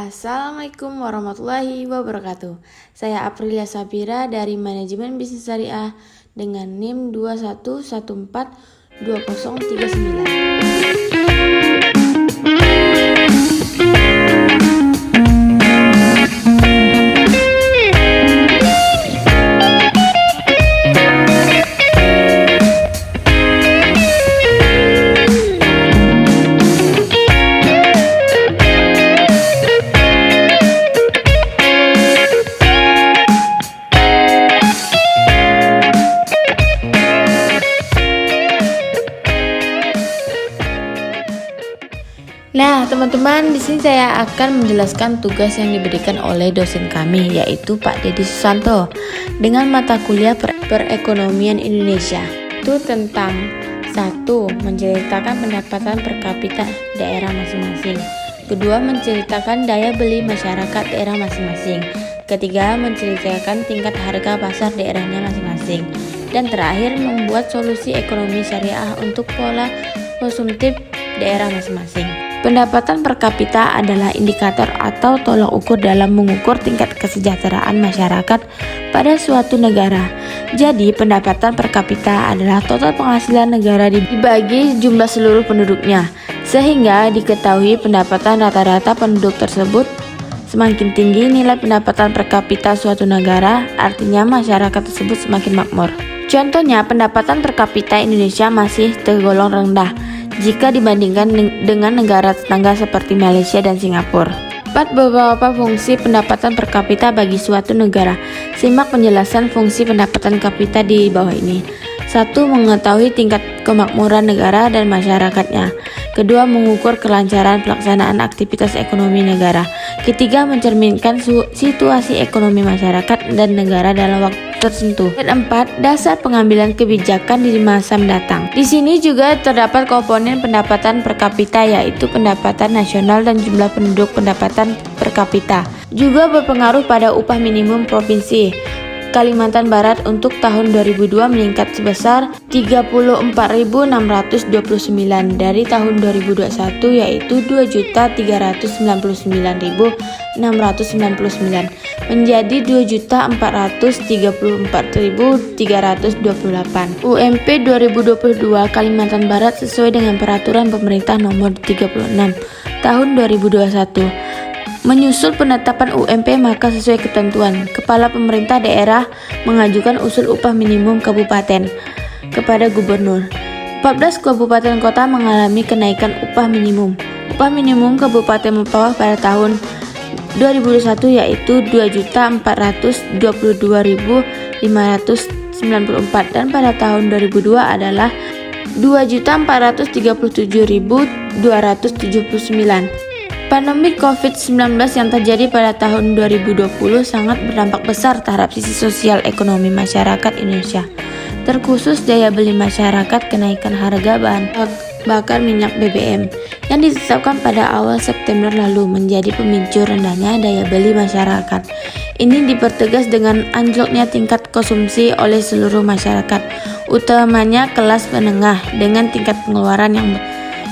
Assalamualaikum warahmatullahi wabarakatuh. Saya Aprilia Sapira dari Manajemen Bisnis Syariah dengan NIM 21142039. Nah, teman-teman, di sini saya akan menjelaskan tugas yang diberikan oleh dosen kami, yaitu Pak Dedi Susanto, dengan mata kuliah perekonomian Indonesia. Itu tentang 1. Menceritakan pendapatan per kapita daerah masing-masing. Kedua, menceritakan daya beli masyarakat daerah masing-masing. Ketiga, menceritakan tingkat harga pasar daerahnya masing-masing. Dan terakhir, membuat solusi ekonomi syariah untuk pola konsumtif daerah masing-masing. Pendapatan per kapita adalah indikator atau tolak ukur dalam mengukur tingkat kesejahteraan masyarakat pada suatu negara. Jadi, pendapatan per kapita adalah total penghasilan negara dibagi jumlah seluruh penduduknya, sehingga diketahui pendapatan rata-rata penduduk tersebut. Semakin tinggi nilai pendapatan per kapita suatu negara, artinya masyarakat tersebut semakin makmur. Contohnya, pendapatan per kapita Indonesia masih tergolong rendah jika dibandingkan dengan negara tetangga seperti Malaysia dan Singapura. 4. Beberapa fungsi pendapatan per kapita bagi suatu negara. Simak penjelasan fungsi pendapatan kapita di bawah ini. 1. Mengetahui tingkat kemakmuran negara dan masyarakatnya. Kedua, mengukur kelancaran pelaksanaan aktivitas ekonomi negara. Ketiga, mencerminkan situasi ekonomi masyarakat dan negara dalam waktu tertentu. Dan 4. Dasar pengambilan kebijakan di masa mendatang. Di sini juga terdapat komponen pendapatan per kapita, yaitu pendapatan nasional dan jumlah penduduk. Pendapatan per kapita juga berpengaruh pada upah minimum provinsi. Kalimantan Barat untuk tahun 2002 meningkat sebesar 34.629 dari tahun 2021, yaitu 2.399.699 menjadi 2.434.328. UMP 2022 Kalimantan Barat sesuai dengan peraturan pemerintah nomor 36 tahun 2021. Menyusul penetapan UMP, maka sesuai ketentuan, Kepala Pemerintah Daerah mengajukan usul upah minimum kabupaten kepada Gubernur. 14 kabupaten kota mengalami kenaikan upah minimum. Upah minimum Kabupaten Mempawah pada tahun 2021 yaitu 2.422.594 dan pada tahun 2002 adalah 2.437.279. Pandemi COVID-19 yang terjadi pada tahun 2020 sangat berdampak besar terhadap sisi sosial ekonomi masyarakat Indonesia, terkhusus daya beli masyarakat. Kenaikan harga bahan bakar minyak BBM yang ditetapkan pada awal September lalu menjadi pemicu rendahnya daya beli masyarakat. Ini dipertegas dengan anjloknya tingkat konsumsi oleh seluruh masyarakat, utamanya kelas menengah dengan tingkat pengeluaran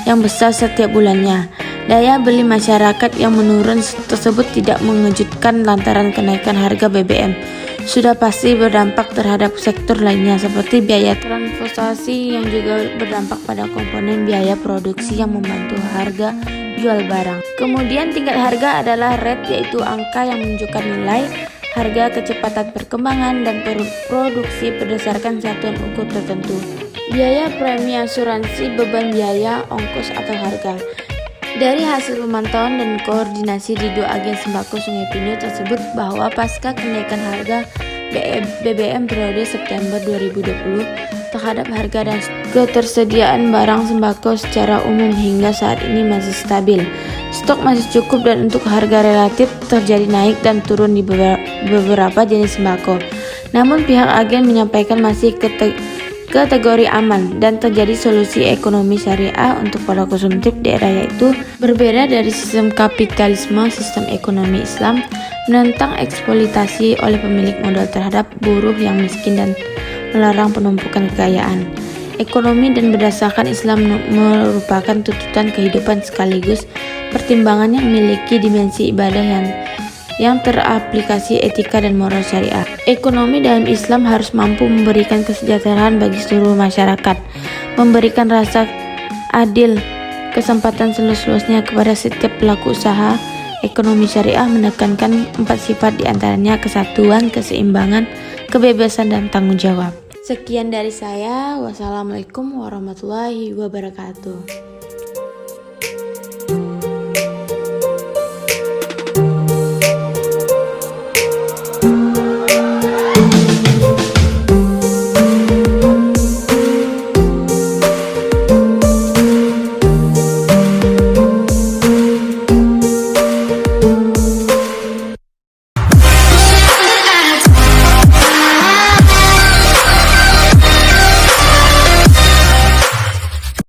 yang besar setiap bulannya. Daya beli masyarakat yang menurun tersebut tidak mengejutkan lantaran kenaikan harga BBM sudah pasti berdampak terhadap sektor lainnya seperti biaya transportasi yang juga berdampak pada komponen biaya produksi yang membantu harga jual barang. Kemudian tingkat harga adalah rate, yaitu angka yang menunjukkan nilai harga, kecepatan perkembangan dan produksi berdasarkan satuan ukur tertentu. Biaya premi asuransi, beban biaya, ongkos atau harga. Dari hasil pemantauan dan koordinasi di 2 agen sembako Sungai Pinyu tersebut bahwa pasca kenaikan harga BBM periode September 2020 terhadap harga dan ketersediaan barang sembako secara umum hingga saat ini masih stabil. Stok masih cukup dan untuk harga relatif terjadi naik dan turun di beberapa jenis sembako. Namun pihak agen menyampaikan masih kategori aman dan terjadi solusi ekonomi syariah untuk pola konsumtif daerah, yaitu berbeda dari sistem kapitalisme. Sistem ekonomi Islam menentang eksploitasi oleh pemilik modal terhadap buruh yang miskin dan melarang penumpukan kekayaan. ekonomi dan berdasarkan Islam merupakan tuntutan kehidupan sekaligus pertimbangan yang memiliki dimensi ibadah yang teraplikasi etika dan moral syariah. Ekonomi dalam Islam harus mampu memberikan kesejahteraan bagi seluruh masyarakat, memberikan rasa adil, kesempatan seluas-luasnya kepada setiap pelaku usaha. Ekonomi syariah menekankan 4 sifat, diantaranya kesatuan, keseimbangan, kebebasan, dan tanggung jawab. Sekian dari saya. Wassalamualaikum warahmatullahi wabarakatuh.